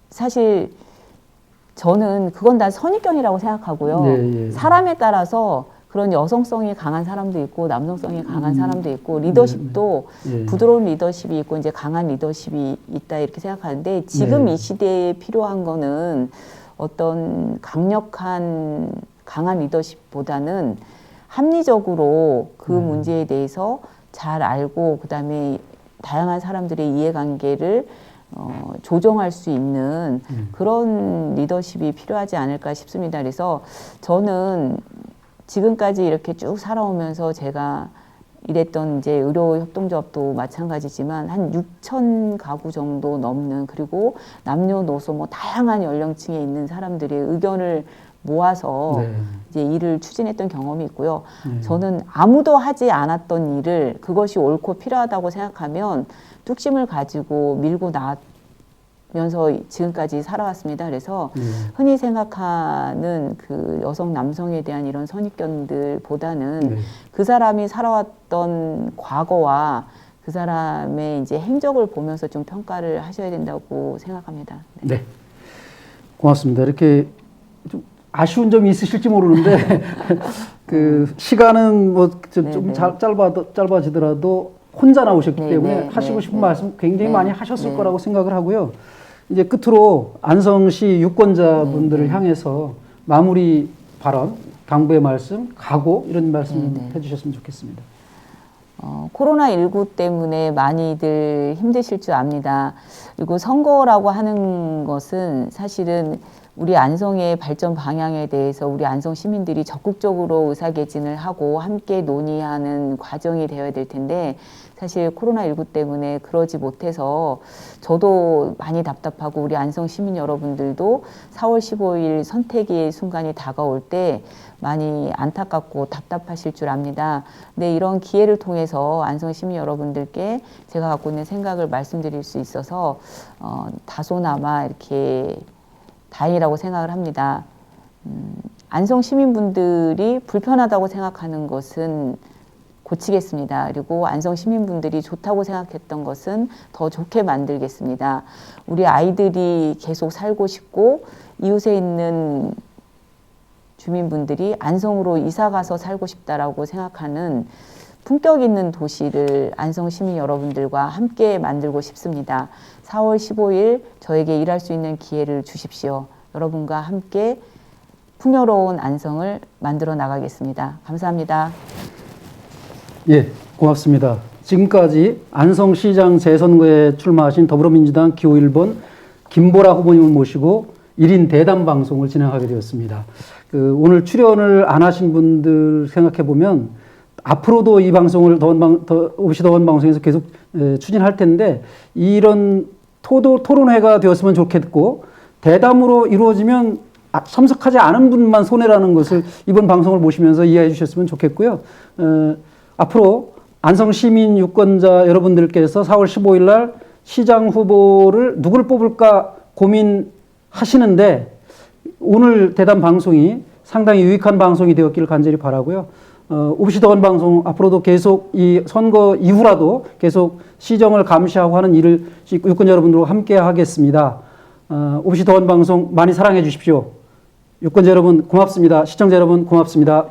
S2: 사실 저는 그건 다 선입견이라고 생각하고요. 사람에 따라서 그런 여성성이 강한 사람도 있고 남성성이 강한 사람도 있고 리더십도 부드러운 리더십이 있고 이제 강한 리더십이 있다 이렇게 생각하는데 지금 이 시대에 필요한 거는 어떤 강력한 강한 리더십보다는 합리적으로 그 문제에 대해서 잘 알고 그다음에 다양한 사람들의 이해관계를 조정할 수 있는 그런 리더십이 필요하지 않을까 싶습니다. 그래서 저는 지금까지 이렇게 쭉 살아오면서 제가 일했던 이제 의료협동조합도 마찬가지지만 한 6,000 가구 정도 넘는, 그리고 남녀노소 뭐 다양한 연령층에 있는 사람들의 의견을 모아서 이제 일을 추진했던 경험이 있고요. 저는 아무도 하지 않았던 일을 그것이 옳고 필요하다고 생각하면 뚝심을 가지고 밀고 나면서 지금까지 살아왔습니다. 그래서 흔히 생각하는 그 여성 남성에 대한 이런 선입견들보다는 그 사람이 살아왔던 과거와 그 사람의 이제 행적을 보면서 좀 평가를 하셔야 된다고 생각합니다.
S1: 네. 고맙습니다. 이렇게 좀 아쉬운 점이 있으실지 모르는데 그 시간은 뭐 좀 짧아지더라도 혼자 나오셨기 때문에 하시고 싶은 말씀 굉장히 많이 하셨을 거라고 생각을 하고요. 이제 끝으로 안성시 유권자분들을 향해서 마무리 발언, 당부의 말씀, 각오 이런 말씀 해주셨으면 좋겠습니다.
S2: 코로나19 때문에 많이들 힘드실 줄 압니다. 그리고 선거라고 하는 것은 사실은 우리 안성의 발전 방향에 대해서 우리 안성 시민들이 적극적으로 의사개진을 하고 함께 논의하는 과정이 되어야 될 텐데 사실 코로나19 때문에 그러지 못해서 저도 많이 답답하고 우리 안성 시민 여러분들도 4월 15일 선택의 순간이 다가올 때 많이 안타깝고 답답하실 줄 압니다. 근데 이런 기회를 통해서 안성 시민 여러분들께 제가 갖고 있는 생각을 말씀드릴 수 있어서 다소나마 이렇게 다행이라고 생각을 합니다. 안성 시민분들이 불편하다고 생각하는 것은 고치겠습니다. 그리고 안성 시민분들이 좋다고 생각했던 것은 더 좋게 만들겠습니다. 우리 아이들이 계속 살고 싶고 이웃에 있는 주민분들이 안성으로 이사가서 살고 싶다라고 생각하는 품격 있는 도시를 안성 시민 여러분들과 함께 만들고 싶습니다. 4월 15일 저에게 일할 수 있는 기회를 주십시오. 여러분과 함께 풍요로운 안성을 만들어 나가겠습니다. 감사합니다.
S1: 예, 고맙습니다. 지금까지 안성시장 재선거에 출마하신 더불어민주당 기호 1번 김보라 후보님을 모시고 1인 대담 방송을 진행하게 되었습니다. 오늘 출연을 안 하신 분들 생각해 보면 앞으로도 이 방송을 오비시 더원 방송에서 계속 추진할 텐데 이런 토론회가 되었으면 좋겠고 대담으로 이루어지면 참석하지 않은 분만 손해라는 것을 이번 방송을 보시면서 이해해 주셨으면 좋겠고요. 앞으로 안성 시민 유권자 여러분들께서 4월 15일 날 시장 후보를 누굴 뽑을까 고민하시는데 오늘 대담 방송이 상당히 유익한 방송이 되었기를 간절히 바라고요. 오비시 더원 방송 앞으로도 계속 이 선거 이후라도 계속 시정을 감시하고 하는 일을 유권자 여러분들과 함께 하겠습니다. 오비시 더원 방송 많이 사랑해 주십시오. 유권자 여러분 고맙습니다. 시청자 여러분 고맙습니다.